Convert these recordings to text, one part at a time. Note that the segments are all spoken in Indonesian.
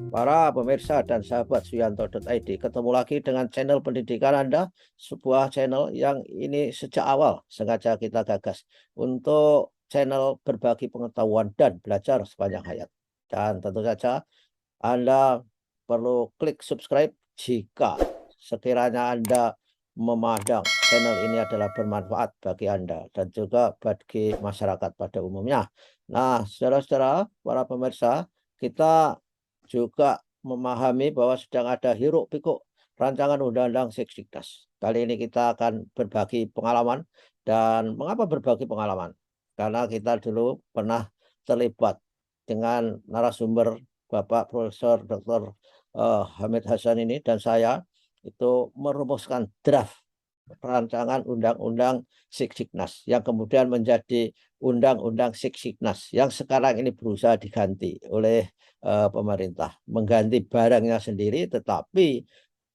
Para pemirsa dan sahabat Suyanto.id, ketemu lagi dengan channel pendidikan Anda, sebuah channel yang ini sejak awal sengaja kita gagas untuk channel berbagi pengetahuan dan belajar sepanjang hayat. Dan tentu saja Anda perlu klik subscribe jika sekiranya Anda memandang channel ini adalah bermanfaat bagi Anda dan juga bagi masyarakat pada umumnya. Nah, saudara-saudara, para pemirsa, kita juga memahami bahwa sedang ada hiruk-pikuk rancangan undang-undang Seksiknas. Kali ini kita akan berbagi pengalaman. Dan mengapa berbagi pengalaman? Karena kita dulu pernah terlibat dengan narasumber Bapak Profesor Dr. Hamid Hasan ini dan saya itu merumuskan draft rancangan undang-undang Seksiknas yang kemudian menjadi undang-undang Seksiknas yang sekarang ini berusaha diganti oleh pemerintah, mengganti barangnya sendiri tetapi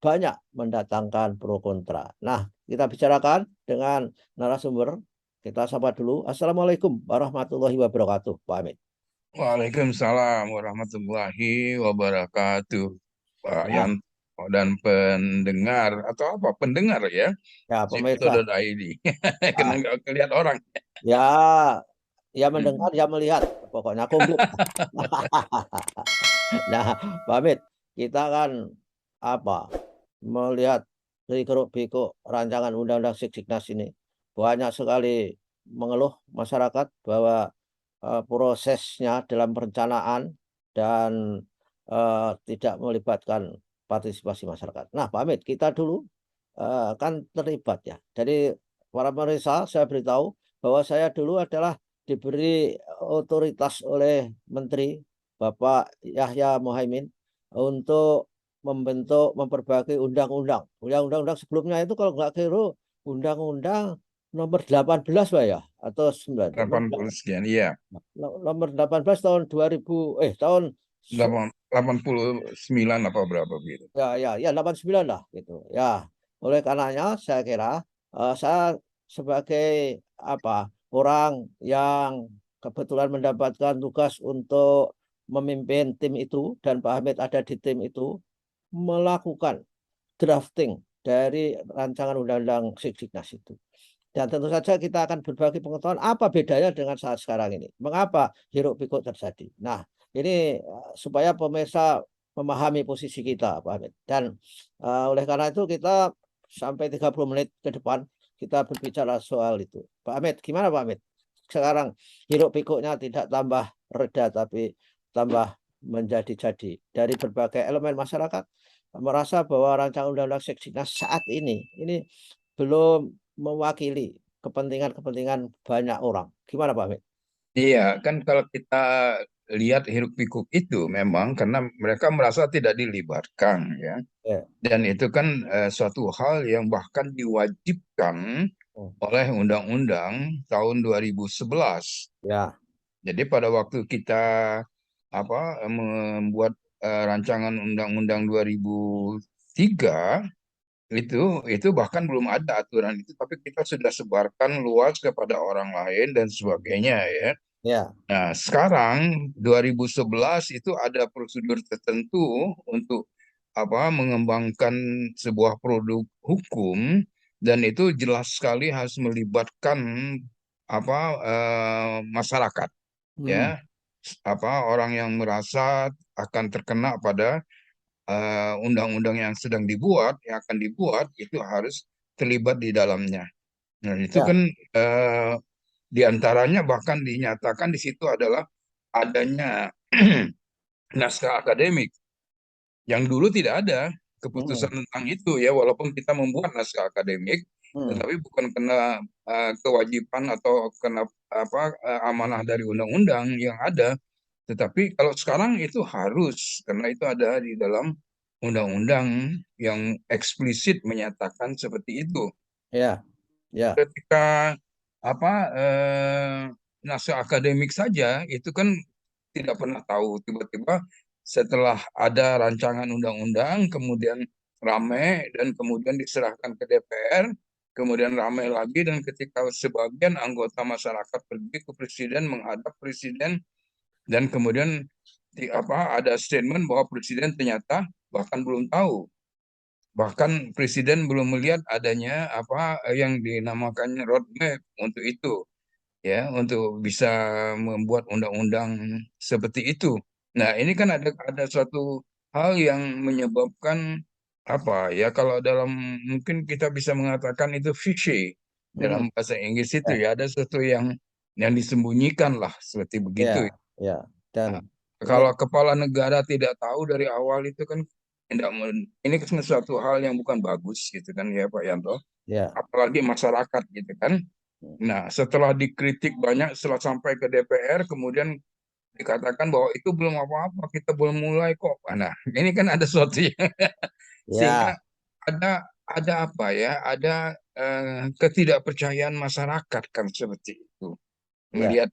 banyak mendatangkan pro kontra. Nah, kita bicarakan dengan narasumber. Kita sapa dulu. Assalamualaikum warahmatullahi wabarakatuh, Pak Hamid. Waalaikumsalam warahmatullahi wabarakatuh, Pak Nah, Yanto dan pendengar atau apa pendengar ya, ya pemirsa. Suyanto.id. Kena Ah, nggak kelihatan orang. ya, ya mendengar, ya melihat, pokoknya komplit. Nah, Pak Hamid, kita kan apa melihat dari keruk-pikuk rancangan undang-undang Seksiknas ini banyak sekali mengeluh masyarakat bahwa prosesnya dalam perencanaan dan tidak melibatkan partisipasi masyarakat. Nah, Pak Hamid, kita dulu kan terlibat ya. Jadi para pemirsa saya beritahu bahwa saya dulu adalah diberi otoritas oleh Menteri Bapak Yahya Muhaimin untuk memperbaiki undang-undang. Undang-undang sebelumnya itu kalau nggak keliru undang-undang nomor 18 Pak ya atau 9 80 sekian, iya. nomor 18 tahun 2000 tahun 89 apa berapa begitu. ya 89 lah gitu. Ya, oleh karenanya saya kira saya sebagai apa orang yang kebetulan mendapatkan tugas untuk memimpin tim itu dan Pak Hamid ada di tim itu melakukan drafting dari rancangan undang-undang Seksiknas itu. Dan tentu saja kita akan berbagi pengetahuan apa bedanya dengan saat sekarang ini. Mengapa hiruk pikuk terjadi. Nah, ini supaya pemirsa memahami posisi kita, Pak Hamid. Dan oleh karena itu kita sampai 30 menit ke depan kita berbicara soal itu. Pak Hamid, gimana Pak Hamid? Sekarang hiruk pikuknya tidak tambah reda tapi tambah menjadi-jadi dari berbagai elemen masyarakat merasa bahwa rancangan undang-undang Seksiknas saat ini belum mewakili kepentingan-kepentingan banyak orang. Gimana Pak Hamid? Iya, kan kalau kita lihat hiruk pikuk itu memang karena mereka merasa tidak dilibatkan ya. Ya. Dan itu kan suatu hal yang bahkan diwajibkan Oh, oleh Undang-Undang tahun 2011. ya. Jadi pada waktu kita membuat rancangan Undang-Undang 2003 itu bahkan belum ada aturan itu, tapi kita sudah sebarkan luas kepada orang lain dan sebagainya ya. Ya. Nah, sekarang 2011 itu ada prosedur tertentu untuk mengembangkan sebuah produk hukum dan itu jelas sekali harus melibatkan masyarakat Hmm. ya, orang yang merasa akan terkena pada undang-undang yang sedang dibuat, yang akan dibuat itu harus terlibat di dalamnya. Nah, itu Ya. kan eh, di antaranya bahkan dinyatakan di situ adalah adanya naskah akademik yang dulu tidak ada Hmm. keputusan tentang itu ya, walaupun kita membuat naskah akademik, Hmm. tetapi bukan kena kewajiban atau kena amanah dari undang-undang yang ada, tetapi kalau sekarang itu harus karena itu ada di dalam undang-undang yang eksplisit menyatakan seperti itu. Ya. Ya. Ketika apa eh, naskah akademik saja itu kan tidak pernah tahu, tiba-tiba setelah ada rancangan undang-undang kemudian ramai dan kemudian diserahkan ke DPR, kemudian ramai lagi, dan ketika sebagian anggota masyarakat pergi ke presiden menghadap presiden dan kemudian ada statement bahwa presiden ternyata bahkan belum tahu, bahkan presiden belum melihat adanya yang dinamakannya roadmap untuk itu, ya, untuk bisa membuat undang-undang seperti itu. Nah, ini kan ada suatu hal yang menyebabkan ya, kalau dalam mungkin kita bisa mengatakan itu fishy Hmm, dalam bahasa Inggris itu, ya, ya, ada sesuatu yang disembunyikan lah seperti ya, begitu. ya. Dan Nah, ini, kalau kepala negara tidak tahu dari awal itu kan ini kan suatu hal yang bukan bagus gitu kan ya Pak Yanto, ya, apalagi masyarakat gitu kan. Nah, setelah dikritik banyak, setelah sampai ke DPR, kemudian dikatakan bahwa itu belum apa-apa, kita belum mulai kok. Nah, ini kan ada sesuatu yang sehingga ya, ada apa ya, ada ketidakpercayaan masyarakat kan seperti itu. ya, Melihat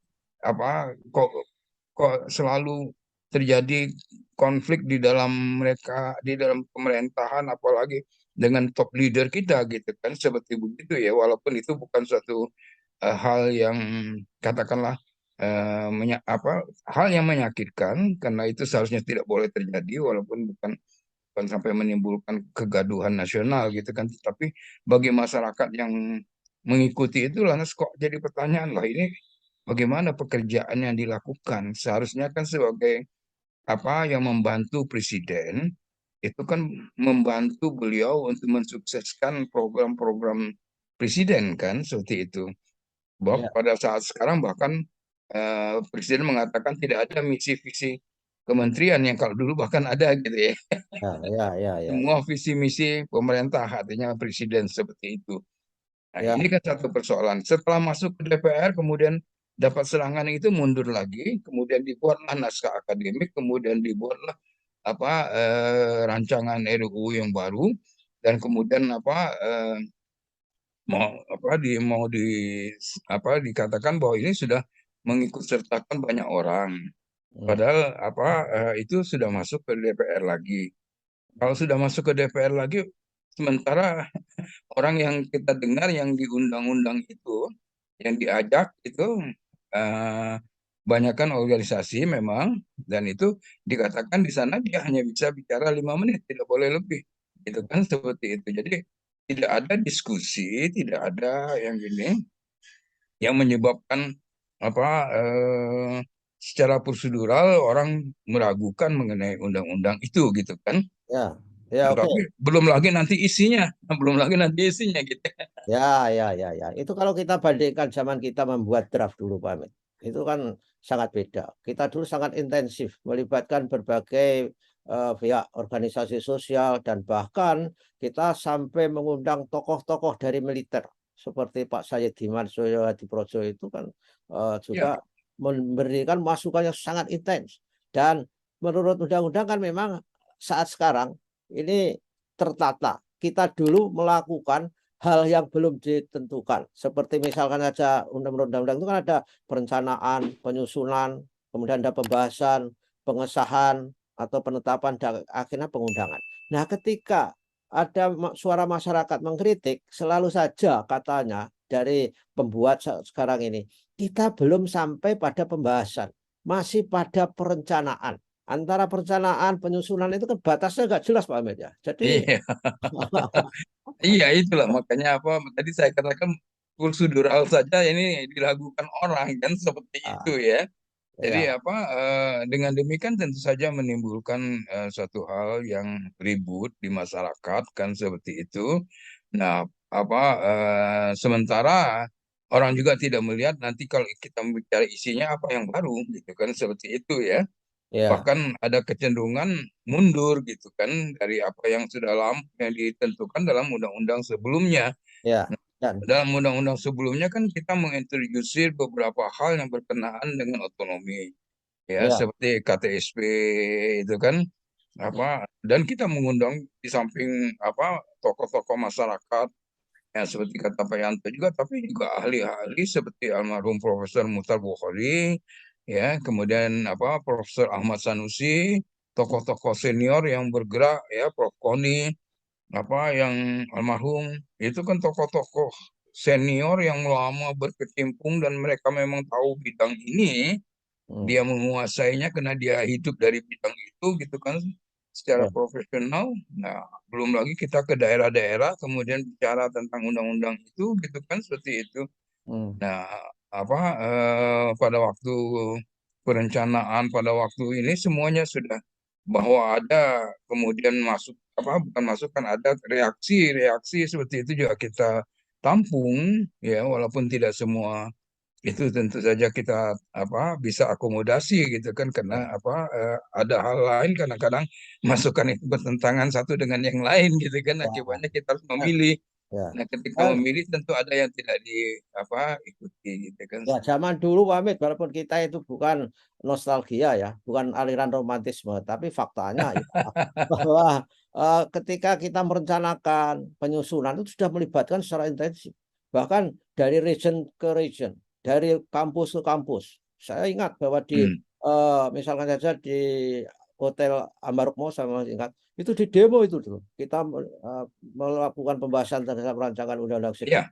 kok selalu terjadi konflik di dalam mereka, di dalam pemerintahan, apalagi dengan top leader kita gitu kan seperti begitu ya, walaupun itu bukan suatu hal yang katakanlah hal yang menyakitkan, karena itu seharusnya tidak boleh terjadi, walaupun bukan sampai menimbulkan kegaduhan nasional gitu kan, tapi bagi masyarakat yang mengikuti itu lantas kok jadi pertanyaan lah, ini bagaimana pekerjaan yang dilakukan, seharusnya kan sebagai yang membantu presiden itu kan membantu beliau untuk mensukseskan program-program presiden kan seperti itu. Bahwa ya, pada saat sekarang bahkan presiden mengatakan tidak ada misi visi kementerian yang kalau dulu bahkan ada gitu ya. ya, ya, ya, ya, Semua visi misi pemerintah artinya presiden seperti itu. Nah, ya, ini kan satu persoalan. Setelah masuk ke DPR, kemudian dapat serangan itu mundur lagi, kemudian dibuatlah naskah akademik, kemudian dibuatlah rancangan RUU yang baru, dan kemudian mau dikatakan bahwa ini sudah mengikut sertakan banyak orang. hmm, Padahal itu sudah masuk ke DPR lagi. Kalau sudah masuk ke DPR lagi, sementara orang yang kita dengar yang di undang-undang itu, yang diajak itu eh, banyakkan organisasi memang, dan itu dikatakan di sana dia hanya bisa bicara 5 menit, tidak boleh lebih. Itu kan seperti itu. Jadi tidak ada diskusi, tidak ada yang gini yang menyebabkan apa secara prosedural orang meragukan mengenai undang-undang itu gitu kan. ya, ya, oke. Tapi belum lagi nanti isinya, belum lagi nanti isinya gitu. Ya, ya, ya, ya. Itu kalau kita bandingkan zaman kita membuat draft dulu, Pak Amit. Itu kan sangat beda. Kita dulu sangat intensif melibatkan berbagai pihak organisasi sosial dan bahkan kita sampai mengundang tokoh-tokoh dari militer seperti Pak Sayediman Soyo Hadiprojo itu kan juga Ya, memberikan masukan yang sangat intens. Dan menurut undang-undang kan memang saat sekarang ini tertata. Kita dulu melakukan hal yang belum ditentukan. Seperti misalkan saja undang-undang itu kan ada perencanaan, penyusunan, kemudian ada pembahasan, pengesahan, atau penetapan, dan akhirnya pengundangan. Nah, ketika ada suara masyarakat mengkritik, selalu saja katanya dari pembuat sekarang ini, kita belum sampai pada pembahasan, masih pada perencanaan. Antara perencanaan, penyusunan itu kan batasnya nggak jelas Pak Ahmed ya. Jadi iya, iya itulah makanya tadi saya katakan prosedural saja ini dilakukan orang kan seperti itu ah, ya. Jadi ya, dengan demikian tentu saja menimbulkan suatu hal yang ribut di masyarakat kan seperti itu. Nah, sementara orang juga tidak melihat nanti kalau kita bicara isinya apa yang baru gitu kan seperti itu ya. ya, Bahkan ada kecenderungan mundur gitu kan dari apa yang sudah lama yang ditentukan dalam undang-undang sebelumnya. ya, Nah, dan dalam undang-undang sebelumnya kan kita mengintroduksi beberapa hal yang berkenaan dengan otonomi, ya, ya, seperti KTSP itu kan dan kita mengundang di samping tokoh-tokoh masyarakat ya seperti kata Pak Yanto juga, tapi juga ahli-ahli seperti almarhum Profesor Muhtar Bukhari, ya, kemudian Profesor Ahmad Sanusi, tokoh-tokoh senior yang bergerak ya, Prof Koni, yang almarhum itu kan tokoh-tokoh senior yang lama berkecimpung dan mereka memang tahu bidang ini, Hmm. dia menguasainya karena dia hidup dari bidang itu gitu kan secara Ya. profesional. Nah, belum lagi kita ke daerah-daerah kemudian bicara tentang undang-undang itu gitu kan seperti itu. Hmm. Nah, apa pada waktu perencanaan pada waktu ini semuanya sudah bahwa ada kemudian masuk apa bukan masukan ada reaksi-reaksi seperti itu juga kita tampung ya walaupun tidak semua itu tentu saja kita apa bisa akomodasi gitu kan karena Ya. apa ada hal lain kadang-kadang masukan itu bertentangan satu dengan yang lain gitu kan Ya. akibatnya kita harus memilih. Ya. Nah, ketika Ya. memilih tentu ada yang tidak di apa ikuti gitu kan. Ya, zaman dulu Wamit, walaupun kita itu bukan nostalgia ya, bukan aliran romantisme, tapi faktanya ya, bahwa ketika kita merencanakan penyusunan itu sudah melibatkan secara intensif. Bahkan dari region ke region, dari kampus ke kampus. Saya ingat bahwa di Hmm. misalkan saja di Hotel Ambarukmo saya masih ingat, itu di demo itu dulu. Kita melakukan pembahasan terhadap rancangan undang-undang Cipta. Ya,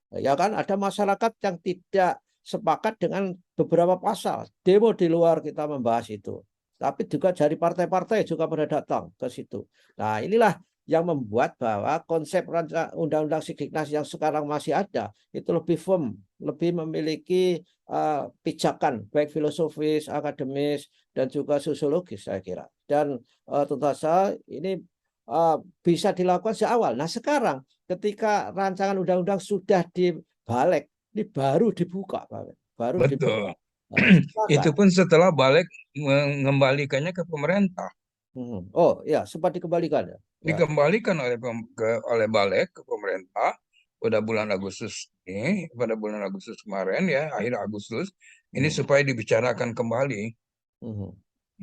Ya kan ada masyarakat yang tidak sepakat dengan beberapa pasal. Demo di luar kita membahas itu. Tapi juga dari partai-partai juga pada datang ke situ. Nah, inilah yang membuat bahwa konsep undang-undang Sidiknas yang sekarang masih ada itu lebih firm, lebih memiliki pijakan baik filosofis, akademis dan juga sosiologis saya kira. Dan tentu saja ini bisa dilakukan sejak awal. Nah, sekarang ketika rancangan undang-undang sudah dibalik, ini baru dibuka, Pak. Baru dibuka. betul. Nah, Itu silakan. pun setelah balik mengembalikannya ke pemerintah. Oh, ya, sempat dikembalikan ya. Ya. Dikembalikan oleh Balik ke pemerintah pada bulan Agustus ini, pada bulan Agustus kemarin ya, akhir Agustus ini Mhm. supaya dibicarakan kembali. Mhm.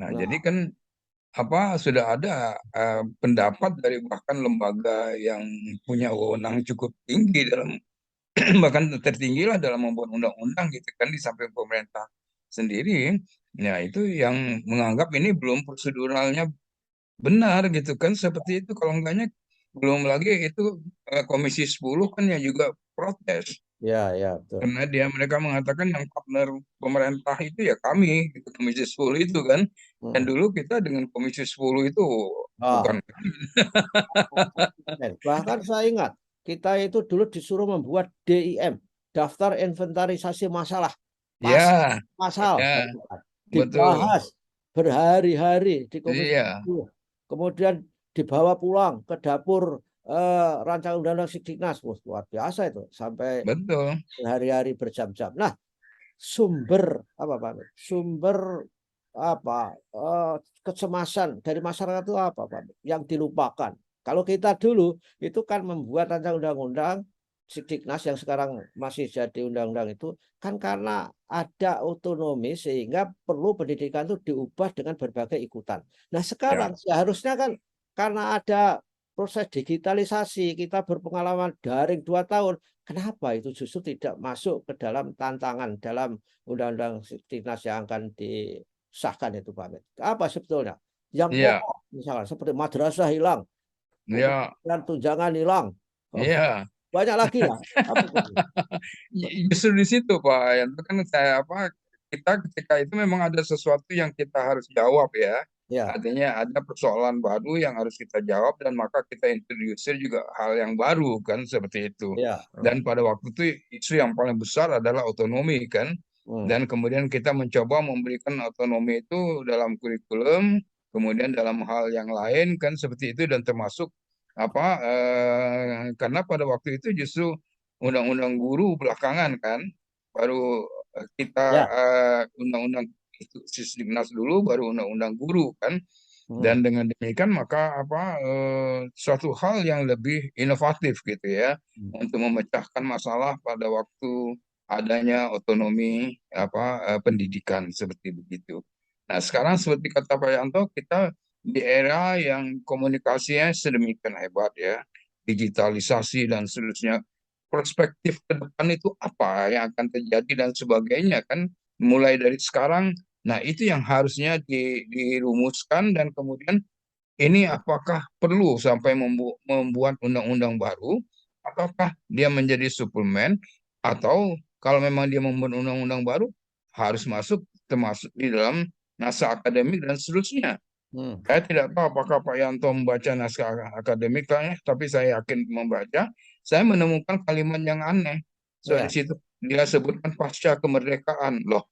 Nah, jadi Nah, kan apa sudah ada pendapat dari bahkan lembaga yang punya wewenang cukup tinggi dalam bahkan tertinggi lah dalam membuat undang-undang gitu kan di samping pemerintah sendiri. Nah, itu yang menganggap ini belum proseduralnya benar gitu kan seperti itu kalau enggaknya belum lagi itu Komisi 10 kan yang juga protes ya, ya, betul. karena mereka mengatakan yang partner pemerintah itu ya kami gitu, Komisi 10 itu kan dan Mhm. dulu kita dengan Komisi 10 itu Ah, bukan bahkan saya ingat kita itu dulu disuruh membuat DIM, daftar inventarisasi masalah, pas ya pasal, ya betul dibahas berhari-hari di Komisi iya 10. Kemudian dibawa pulang ke dapur rancangan undang-undang Sidiknas. Wah, luar biasa itu sampai betul berhari-hari berjam-jam. Nah, sumber apa Pak? Sumber apa kecemasan dari masyarakat itu apa Pak? Yang dilupakan. Kalau kita dulu itu kan membuat rancangan undang-undang Sidiknas yang sekarang masih jadi undang-undang itu kan karena ada otonomi sehingga perlu pendidikan itu diubah dengan berbagai ikutan. Nah, ya sekarang seharusnya kan karena ada proses digitalisasi, kita berpengalaman daring 2 tahun. Kenapa itu justru tidak masuk ke dalam tantangan dalam undang-undang Sidiknas yang akan disahkan itu Pak Amit? Apa sebetulnya? Yang iya pokok misalnya seperti madrasah hilang, iya kemudian tunjangan hilang, iya banyak lagi lah. Apa itu? Justru di situ Pak itu kan saya apa kita ketika itu memang ada sesuatu yang kita harus jawab ya Ya, artinya ada persoalan baru yang harus kita jawab dan maka kita introduce juga hal yang baru kan seperti itu ya. dan pada waktu itu isu yang paling besar adalah otonomi kan Hmm. dan kemudian kita mencoba memberikan otonomi itu dalam kurikulum kemudian dalam hal yang lain kan seperti itu dan termasuk apa karena pada waktu itu justru undang-undang guru belakangan kan baru kita Ya. undang-undang itu Sisdiknas dulu baru undang-undang guru kan Hmm. dan dengan demikian maka apa suatu hal yang lebih inovatif gitu ya untuk memecahkan masalah pada waktu adanya otonomi apa pendidikan seperti begitu. Nah, sekarang seperti kata Pak Yanto kita di era yang komunikasinya sedemikian hebat ya, digitalisasi dan seterusnya perspektif ke depan itu apa yang akan terjadi dan sebagainya kan mulai dari sekarang. Nah, itu yang harusnya dirumuskan dan kemudian ini apakah perlu sampai membuat undang-undang baru ataukah dia menjadi suplemen atau kalau memang dia membuat undang-undang baru harus masuk termasuk di dalam naskah akademik dan seterusnya. Hmm. Saya tidak tahu apakah Pak Yanto membaca naskah akademik, tapi saya yakin membaca. Saya menemukan kalimat yang aneh. So di Ya. situ dia sebutkan pasca kemerdekaan. Loh,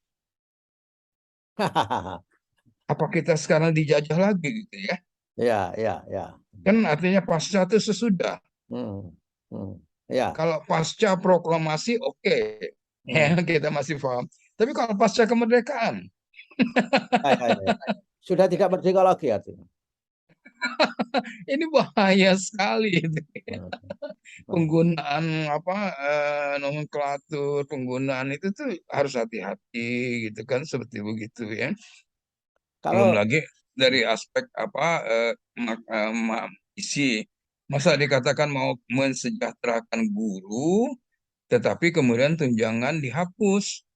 apa kita sekarang dijajah lagi gitu ya? Ya, ya, ya. Kan artinya pasca itu sesudah. Hmm. Hmm. Ya. Kalau pasca proklamasi oke, ya Hmm. kita masih paham. Tapi kalau pasca kemerdekaan, Ya, ya, ya. Sudah tidak merdeka lagi artinya. ini bahaya sekali. Hmm. Hmm. Penggunaan apa nomenklatur penggunaan itu tuh harus hati-hati gitu kan seperti begitu ya. Belum Kalau lagi dari aspek apa isi masa dikatakan mau mensejahterakan guru tetapi kemudian tunjangan dihapus.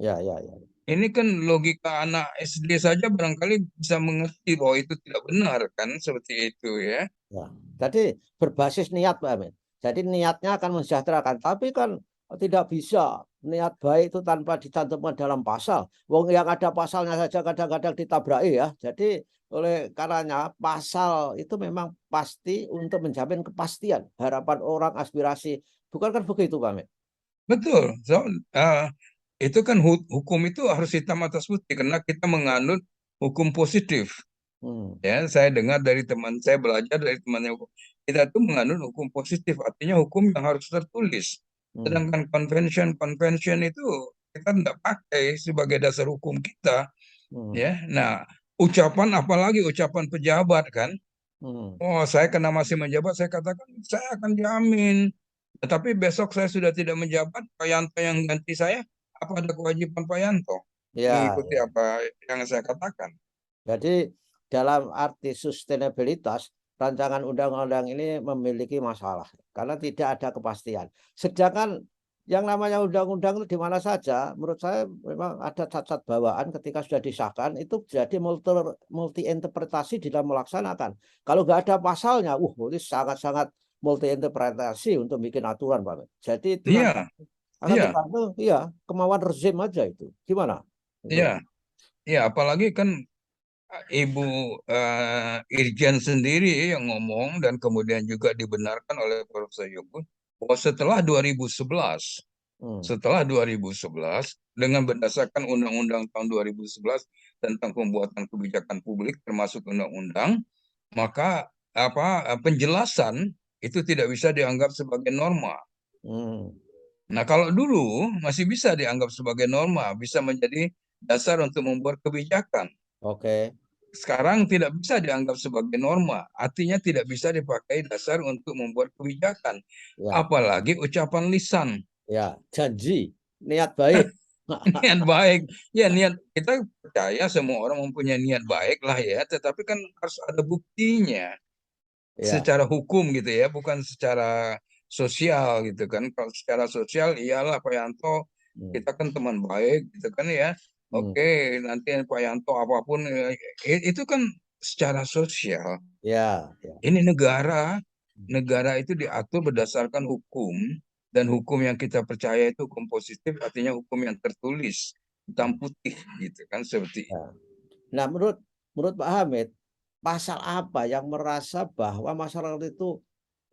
ya, ya, ya. Ini kan logika anak SD saja barangkali bisa mengerti bahwa itu tidak benar kan seperti itu ya. Ya. Jadi berbasis niat, Pak Amin. Jadi niatnya akan mensejahterakan, tapi kan tidak bisa niat baik itu tanpa dicantumkan dalam pasal. Wong yang ada pasalnya saja kadang-kadang ditabraki ya. Jadi oleh karenanya pasal itu memang pasti untuk menjamin kepastian harapan orang, aspirasi. Bukan kan begitu, Pak Amin? Betul. Itu kan hukum itu harus hitam atas putih karena kita menganut hukum positif. Hmm. Ya, saya dengar dari teman saya belajar dari temannya hukum. Kita tuh menganut hukum positif, artinya hukum yang harus tertulis. Hmm. Sedangkan convention itu kita tidak pakai sebagai dasar hukum kita. Hmm. Ya, nah ucapan apalagi ucapan pejabat kan. Hmm. Oh, saya kena masih menjabat, saya katakan saya akan jamin. Tetapi besok saya sudah tidak menjabat, Pak Yanto yang ganti saya, apa ada kewajiban Pak Yanto Ya, mengikuti ya. apa yang saya katakan? Jadi dalam arti sustainabilitas, rancangan undang-undang ini memiliki masalah karena tidak ada kepastian. Sedangkan yang namanya undang-undang itu di mana saja, menurut saya memang ada cacat bawaan ketika sudah disahkan itu jadi multi interpretasi di dalam melaksanakan. Kalau nggak ada pasalnya, ini sangat-sangat multi interpretasi untuk bikin aturan, Pak. Jadi itu nanti Iya, akan iya, tergantung, iya, kemauan rezim aja itu. Gimana? iya, Itu. iya. Apalagi kan Ibu Irjen sendiri yang ngomong dan kemudian juga dibenarkan oleh Profesor Yoko bahwa Hmm. setelah 2011 dengan berdasarkan Undang-Undang tahun 2011 tentang pembuatan kebijakan publik termasuk undang-undang, maka penjelasan itu tidak bisa dianggap sebagai norma. Hmm. Nah, kalau dulu masih bisa dianggap sebagai norma, bisa menjadi dasar untuk membuat kebijakan. Oke. Sekarang tidak bisa dianggap sebagai norma, artinya tidak bisa dipakai dasar untuk membuat kebijakan, Ya, apalagi ucapan lisan. ya, janji, niat baik. Niat baik, ya niat kita percaya semua orang mempunyai niat baik lah ya, tetapi kan harus ada buktinya Ya. secara hukum gitu ya, bukan secara sosial gitu kan. Kalau secara sosial iyalah Pak Yanto, Hmm. kita kan teman baik gitu kan ya. Hmm. Oke, nanti Pak Yanto apapun itu kan secara sosial. Ya, ya. Ini negara, negara itu diatur berdasarkan hukum dan hukum yang kita percaya itu hukum positif, artinya hukum yang tertulis hitam putih gitu kan seperti Ya. itu. Nah, menurut menurut Pak Hamid, pasal apa yang merasa bahwa masyarakat itu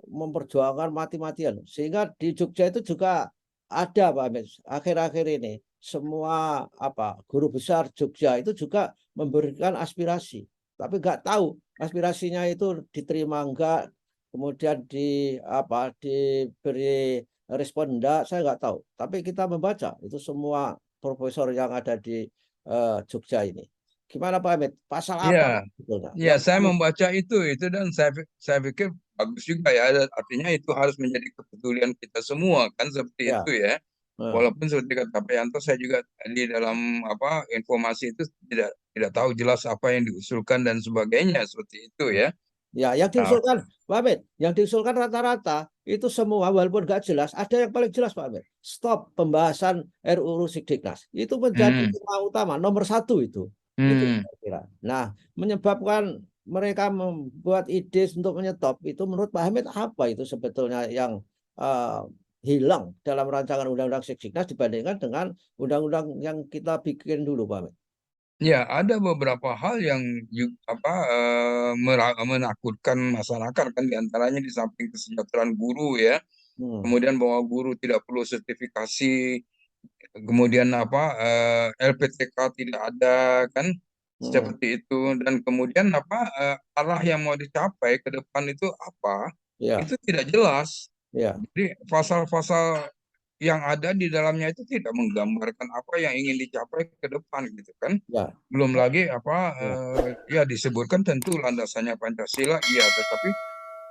memperjuangkan mati-matian sehingga di Jogja itu juga ada, Pak Hamid, akhir-akhir ini semua guru besar Jogja itu juga memberikan aspirasi, tapi nggak tahu aspirasinya itu diterima enggak, kemudian diberi respon enggak, saya nggak tahu. Tapi kita membaca itu semua profesor yang ada di Jogja ini. Gimana Pak Hamid? Pasal apa Ya, sebetulnya ya yang saya paling membaca itu dan saya pikir bagus juga ya. Artinya itu harus menjadi kepedulian kita semua kan seperti itu ya? ya. eh, Walaupun seperti kata Pak Yanto, saya juga di dalam informasi itu tidak tahu jelas apa yang diusulkan dan sebagainya seperti itu ya. Ya, yang Nah, diusulkan, Pak Hamid, yang diusulkan rata-rata itu semua walaupun nggak jelas, ada yang paling jelas Pak Hamid. Stop pembahasan RUU Sikdiknas. Itu menjadi hmm, tema utama nomor satu itu. Itu hmm, saya kira. Nah, menyebabkan mereka membuat ide untuk menyetop itu menurut Pak Hamid apa itu sebetulnya yang eh, hilang dalam rancangan Undang-Undang Sikdiknas dibandingkan dengan undang-undang yang kita bikin dulu, Pak Hamid. Ya, ada beberapa hal yang menakutkan masyarakat kan, diantaranya di samping kesejahteraan guru ya, Hmm, kemudian bahwa guru tidak perlu sertifikasi, kemudian LPTK tidak ada kan, hmm, seperti itu, dan kemudian arah yang mau dicapai ke depan itu apa, ya, itu tidak jelas. ya, Jadi pasal-pasal yang ada di dalamnya itu tidak menggambarkan apa yang ingin dicapai ke depan gitu kan. ya, Belum lagi ya, ya disebutkan tentu landasannya Pancasila, iya, tetapi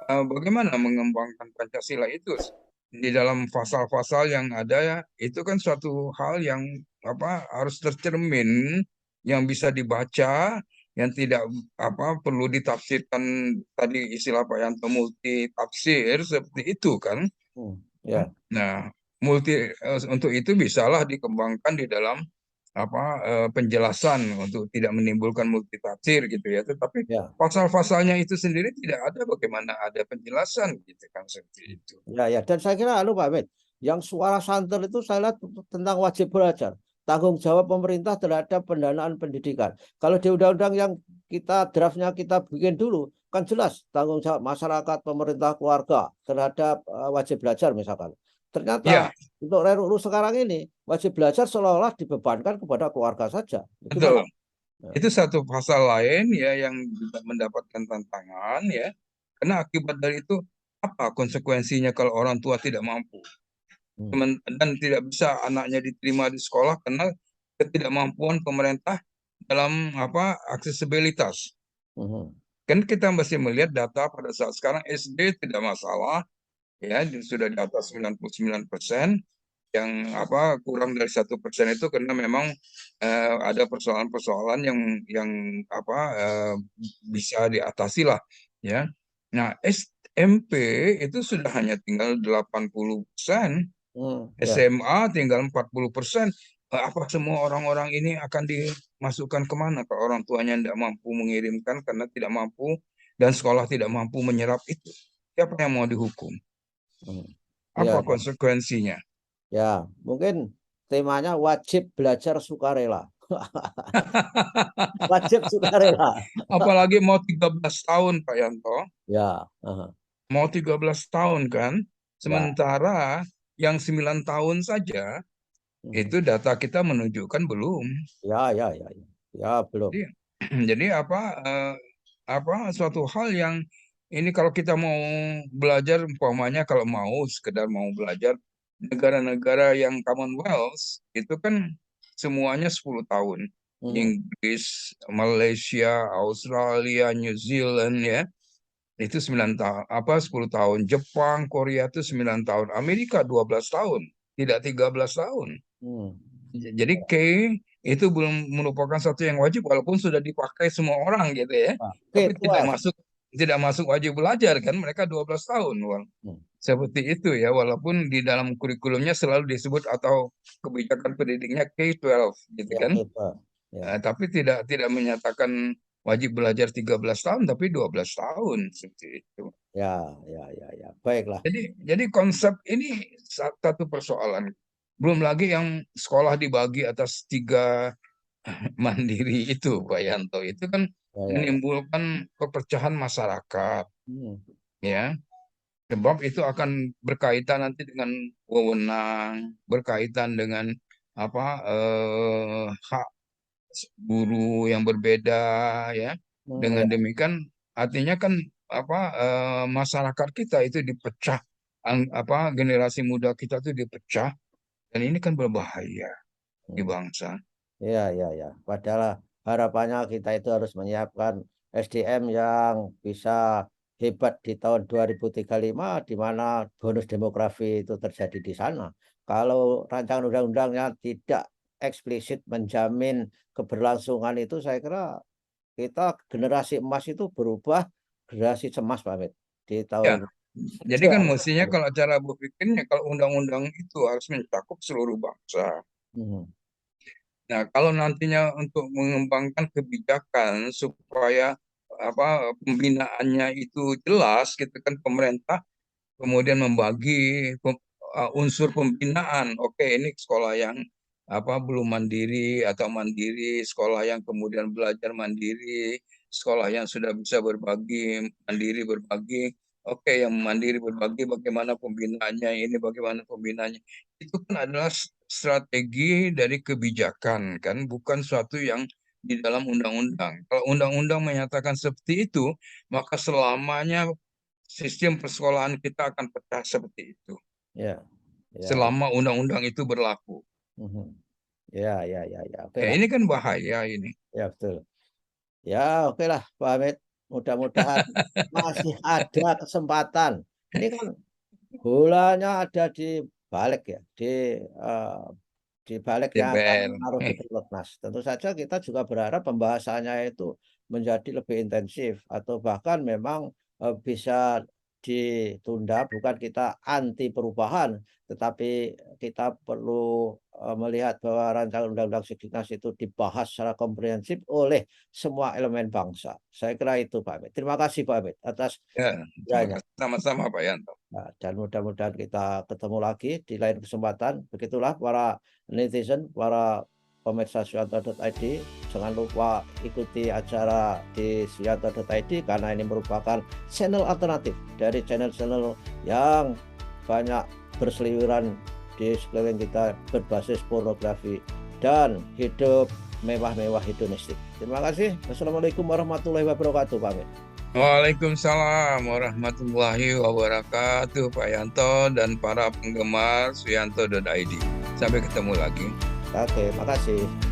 bagaimana mengembangkan Pancasila itu di dalam pasal-pasal yang ada ya, itu kan suatu hal yang harus tercermin, yang bisa dibaca, yang tidak perlu ditafsirkan, tadi istilah Pak Yanto multi tafsir seperti itu kan. hmm, ya, Nah, untuk itu bisalah dikembangkan di dalam penjelasan untuk tidak menimbulkan multitafsir gitu ya. Tetapi ya. pasal-pasalnya itu sendiri tidak ada, bagaimana ada penjelasan gitu kan, seperti itu. Ya, ya. Dan saya kira, Pak Mit, yang suara santer itu saya lihat tentang wajib belajar, tanggung jawab pemerintah terhadap pendanaan pendidikan. Kalau di undang-undang yang draftnya kita bikin dulu, kan jelas tanggung jawab masyarakat, pemerintah, keluarga terhadap wajib belajar misalkan. Ya, Ternyata untuk RUU sekarang ini wajib belajar seolah-olah dibebankan kepada keluarga saja. betul. Gimana? Ya. Itu satu pasal lain ya yang juga mendapatkan tantangan ya. Karena akibat dari itu apa konsekuensinya kalau orang tua tidak mampu Hmm. dan tidak bisa anaknya diterima di sekolah karena ketidakmampuan pemerintah dalam aksesibilitas. Hmm. Kan kita masih melihat data pada saat sekarang SD tidak masalah, ya sudah di atas 99%, yang kurang dari 1% itu karena memang ada persoalan-persoalan yang apa eh, bisa diatasi lah ya. Nah, SMP itu sudah hanya tinggal 80%, Hmm. Ya. SMA tinggal 40%. Apa semua orang-orang ini akan dimasukkan kemana kalau orang tuanya tidak mampu mengirimkan karena tidak mampu, dan sekolah tidak mampu menyerap itu? Siapa yang mau dihukum? Hmm. Apa Ya, ya. konsekuensinya? Ya, mungkin temanya wajib belajar sukarela. Wajib sukarela. Apalagi mau 13 tahun, Pak Yanto. Ya, aha. Mau 13 tahun kan? Ya, Sementara yang 9 tahun saja, mhm. itu data kita menunjukkan belum. Ya, ya, ya, ya, ya, belum. Jadi, jadi suatu hal yang ini kalau kita mau belajar, umpamanya kalau mau sekedar mau belajar, negara-negara yang Commonwealth itu kan semuanya 10 tahun. Mhm. Inggris, Malaysia, Australia, New Zealand ya, itu 9 tahun, 10 tahun. Jepang, Korea itu 9 tahun. Amerika 12 tahun, tidak 13 tahun. Hmm. Jadi itu belum merupakan satu yang wajib, walaupun sudah dipakai semua orang gitu ya. Nah, Tapi K12. tidak masuk wajib belajar kan, mereka 12 tahun. Hmm. Seperti itu ya, walaupun di dalam kurikulumnya selalu disebut atau kebijakan pendidiknya K-12 gitu Ya, kan. K12. Ya, Tapi tidak menyatakan wajib belajar 13 tahun, tapi 12 tahun seperti itu. ya, ya, ya, ya. Baiklah. Jadi konsep ini satu persoalan. Belum lagi yang sekolah dibagi atas tiga mandiri itu, Pak Yanto. Itu kan Ya, ya, ya. menimbulkan perpecahan masyarakat, Hmm. ya. Sebab itu akan berkaitan nanti dengan wewenang, berkaitan dengan hak guru yang berbeda, ya. Hmm, Dengan ya. demikian artinya kan masyarakat kita itu dipecah, generasi muda kita itu dipecah, dan ini kan berbahaya di Hmm. bangsa. Ya, ya, ya. Padahal harapannya kita itu harus menyiapkan SDM yang bisa hebat di tahun 2035, di mana bonus demografi itu terjadi di sana. Kalau rancangan undang-undangnya tidak eksplisit menjamin keberlangsungan itu, saya kira kita generasi emas itu berubah generasi cemas, Pak Mit, di Ya, tahun jadi kan mestinya kalau cara berpikirnya, kalau undang-undang itu harus mencakup seluruh bangsa. Hmm. Nah, kalau nantinya untuk mengembangkan kebijakan supaya pembinaannya itu jelas gitu kan, pemerintah kemudian membagi unsur pembinaan. Oke, ini sekolah yang belum mandiri atau mandiri, sekolah yang kemudian belajar mandiri, sekolah yang sudah bisa berbagi, mandiri berbagi. Oke, yang mandiri berbagi bagaimana pembinaannya, ini bagaimana pembinaannya. Itu kan adalah strategi dari kebijakan, kan, bukan suatu yang di dalam undang-undang. Kalau undang-undang menyatakan seperti itu, maka selamanya sistem persekolahan kita akan pecah seperti itu. Ya, ya. Selama undang-undang itu berlaku. Mhm. Ya, ya, ya, ya. Oke Ya, lah. ini kan bahaya ini. Ya, betul. Ya, oke lah, Pak Hamid. Mudah-mudahan masih ada kesempatan. Ini kan bolanya ada di balik ya, eh, di balik yang akan DPR. menaruh di pelatnas. Tentu saja kita juga berharap pembahasannya itu menjadi lebih intensif atau bahkan memang bisa ditunda. Bukan kita anti perubahan, tetapi kita perlu melihat bahwa rancangan undang-undang Signas itu dibahas secara komprehensif oleh semua elemen bangsa. Saya kira itu Pak Hamid. Terima kasih Pak Hamid atas Ya, terima kiranya. kasih sama-sama Pak Yanto. Nah, dan mudah-mudahan kita ketemu lagi di lain kesempatan. Begitulah para netizen, para pemirsa Suyanto.id. Jangan lupa ikuti acara di Suyanto.id karena ini merupakan channel alternatif dari channel-channel yang banyak berseliweran di sekeliling kita berbasis pornografi dan hidup mewah-mewah hedonistik. Terima kasih. Wassalamualaikum warahmatullahi wabarakatuh. Pamit. Waalaikumsalam warahmatullahi wabarakatuh Pak Yanto dan para penggemar Suyanto.id. Sampai ketemu lagi. Oke, makasih.